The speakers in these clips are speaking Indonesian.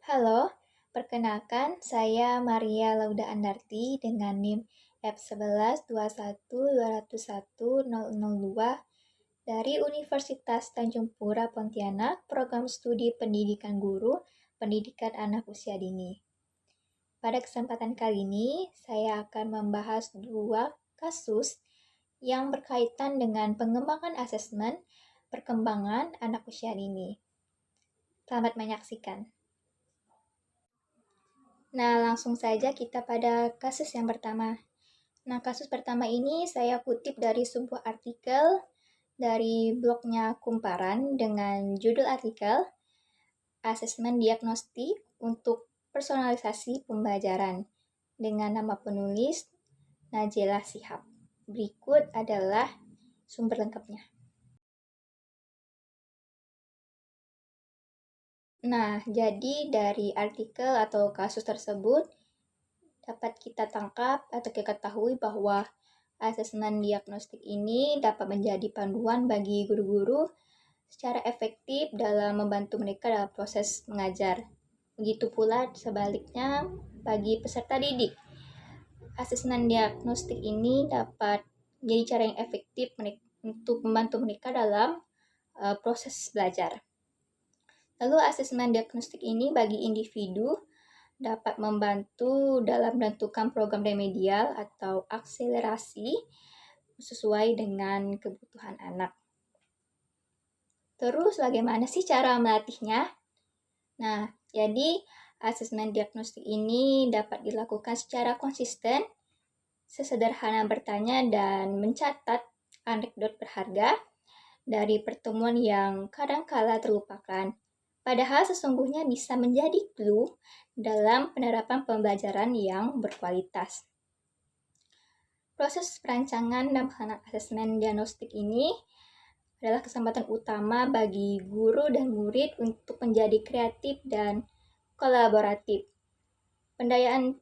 Halo, perkenalkan saya Maria Lauda Andarti dengan NIM F1121201002 dari Universitas Tanjung Pura Pontianak, Program Studi Pendidikan Guru, Pendidikan Anak Usia Dini. Pada kesempatan kali ini, saya akan membahas dua kasus yang berkaitan dengan pengembangan asesmen perkembangan anak usia dini. Selamat menyaksikan. Nah, langsung saja kita pada kasus yang pertama. Nah, kasus pertama ini saya kutip dari sebuah artikel dari blognya Kumparan dengan judul artikel Asesmen Diagnostik untuk Personalisasi Pembelajaran dengan nama penulis Najela Shihab. Berikut adalah sumber lengkapnya. Nah, jadi dari artikel atau kasus tersebut dapat kita tangkap atau kita ketahui bahwa asesmen diagnostik ini dapat menjadi panduan bagi guru-guru secara efektif dalam membantu mereka dalam proses mengajar. Begitu pula sebaliknya bagi peserta didik. Asesmen diagnostik ini dapat menjadi cara yang efektif untuk membantu mereka dalam proses belajar. Lalu asesmen diagnostik ini bagi individu dapat membantu dalam menentukan program remedial atau akselerasi sesuai dengan kebutuhan anak. Terus bagaimana sih cara melatihnya? Nah, jadi asesmen diagnostik ini dapat dilakukan secara konsisten, sesederhana bertanya dan mencatat anekdot berharga dari pertemuan yang kadangkala terlupakan. Padahal sesungguhnya bisa menjadi clue dalam penerapan pembelajaran yang berkualitas. Proses perancangan dan pelaksanaan asesmen diagnostik ini adalah kesempatan utama bagi guru dan murid untuk menjadi kreatif dan kolaboratif. Pendayaan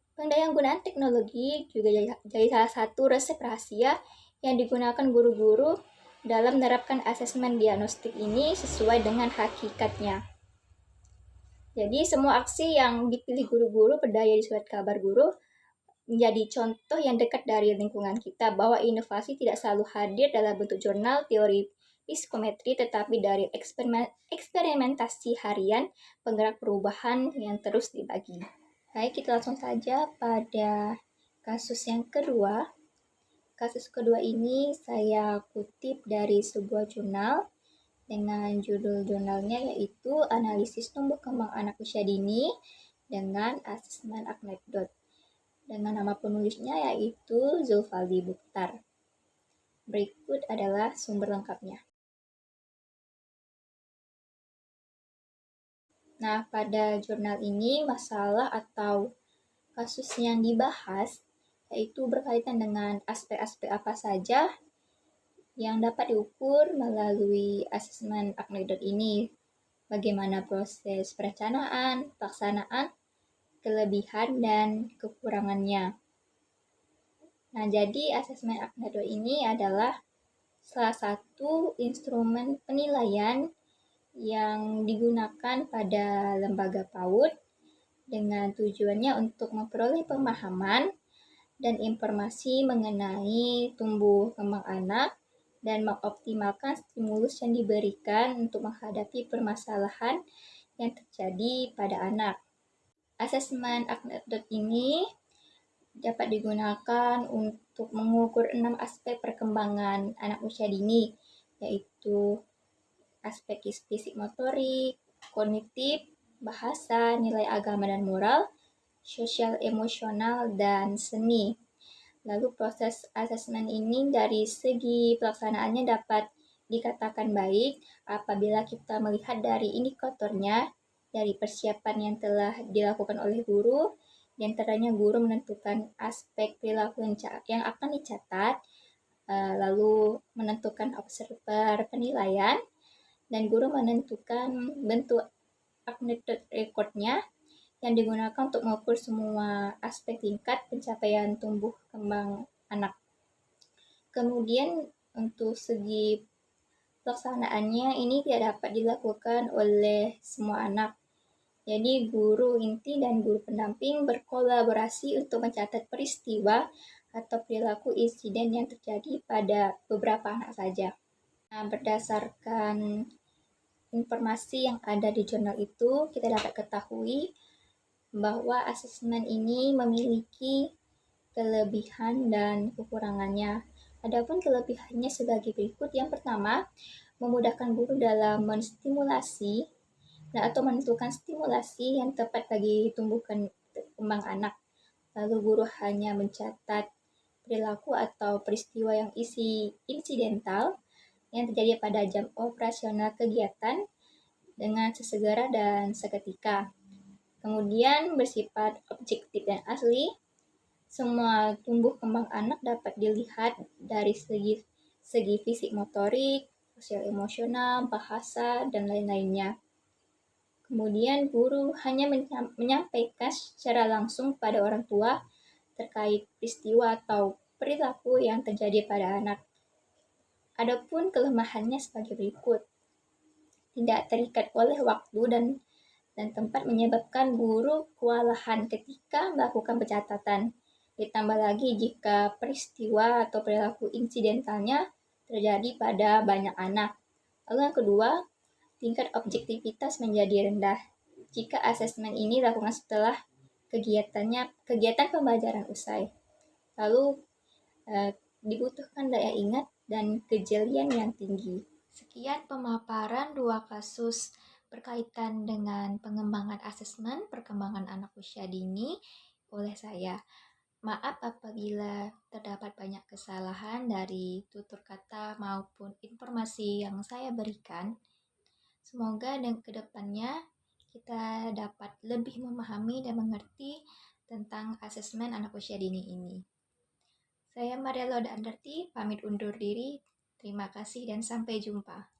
gunaan teknologi juga jadi salah satu resep rahasia yang digunakan guru-guru dalam menerapkan asesmen diagnostik ini sesuai dengan hakikatnya. Jadi semua aksi yang dipilih guru-guru berdaya di surat kabar guru menjadi contoh yang dekat dari lingkungan kita bahwa inovasi tidak selalu hadir dalam bentuk jurnal teori psikometri tetapi dari eksperimentasi harian penggerak perubahan yang terus dibagi. Baik, kita langsung saja pada kasus yang kedua. Kasus kedua ini saya kutip dari sebuah jurnal dengan judul jurnalnya yaitu Analisis Tumbuh Kembang Anak Usia Dini dengan Asesmen Anekdot. Dengan nama penulisnya yaitu Zulfaldi Bukhtar. Berikut adalah sumber lengkapnya. Nah, pada jurnal ini masalah atau kasus yang dibahas yaitu berkaitan dengan aspek-aspek apa saja yang dapat diukur melalui asesmen anekdot ini. Bagaimana proses perencanaan, pelaksanaan, kelebihan, dan kekurangannya. Nah, jadi asesmen anekdot ini adalah salah satu instrumen penilaian yang digunakan pada lembaga PAUD dengan tujuannya untuk memperoleh pemahaman dan informasi mengenai tumbuh kembang anak dan mengoptimalkan stimulus yang diberikan untuk menghadapi permasalahan yang terjadi pada anak. Asesmen anekdot ini dapat digunakan untuk mengukur 6 aspek perkembangan anak usia dini, yaitu aspek fisik motorik, kognitif, bahasa, nilai agama dan moral, sosial emosional, dan seni. Lalu proses asesmen ini dari segi pelaksanaannya dapat dikatakan baik apabila kita melihat dari indikatornya, dari persiapan yang telah dilakukan oleh guru, di antaranya guru menentukan aspek perilaku yang akan dicatat, lalu menentukan observer penilaian, dan guru menentukan bentuk anekdot recordnya yang digunakan untuk mengukur semua aspek tingkat pencapaian tumbuh kembang anak. Kemudian untuk segi pelaksanaannya ini tidak dapat dilakukan oleh semua anak. Jadi guru inti dan guru pendamping berkolaborasi untuk mencatat peristiwa atau perilaku insiden yang terjadi pada beberapa anak saja. Nah, berdasarkan informasi yang ada di jurnal itu, kita dapat ketahui bahwa asesmen ini memiliki kelebihan dan kekurangannya. Adapun kelebihannya sebagai berikut. Yang pertama, memudahkan guru dalam menstimulasi atau menentukan stimulasi yang tepat bagi tumbuhkan kembang anak. Lalu guru hanya mencatat perilaku atau peristiwa yang insidental yang terjadi pada jam operasional kegiatan dengan sesegera dan seketika. Kemudian bersifat objektif dan asli, semua tumbuh kembang anak dapat dilihat dari segi fisik motorik, sosial emosional, bahasa, dan lain-lainnya. Kemudian guru hanya menyampaikan secara langsung pada orang tua terkait peristiwa atau perilaku yang terjadi pada anak. Adapun kelemahannya sebagai berikut. Tidak terikat oleh waktu dan tempat menyebabkan guru kewalahan ketika melakukan pencatatan. Ditambah lagi jika peristiwa atau perilaku insidentalnya terjadi pada banyak anak. Lalu yang kedua, tingkat objektivitas menjadi rendah jika asesmen ini dilakukan setelah kegiatan pembelajaran usai. Lalu dibutuhkan daya ingat dan kejelian yang tinggi. Sekian pemaparan 2 kasus berkaitan dengan pengembangan asesmen perkembangan anak usia dini oleh saya. Maaf apabila terdapat banyak kesalahan dari tutur kata maupun informasi yang saya berikan. Semoga dengan kedepannya kita dapat lebih memahami dan mengerti tentang asesmen anak usia dini ini. Saya Mariela Andarti, pamit undur diri. Terima kasih dan sampai jumpa.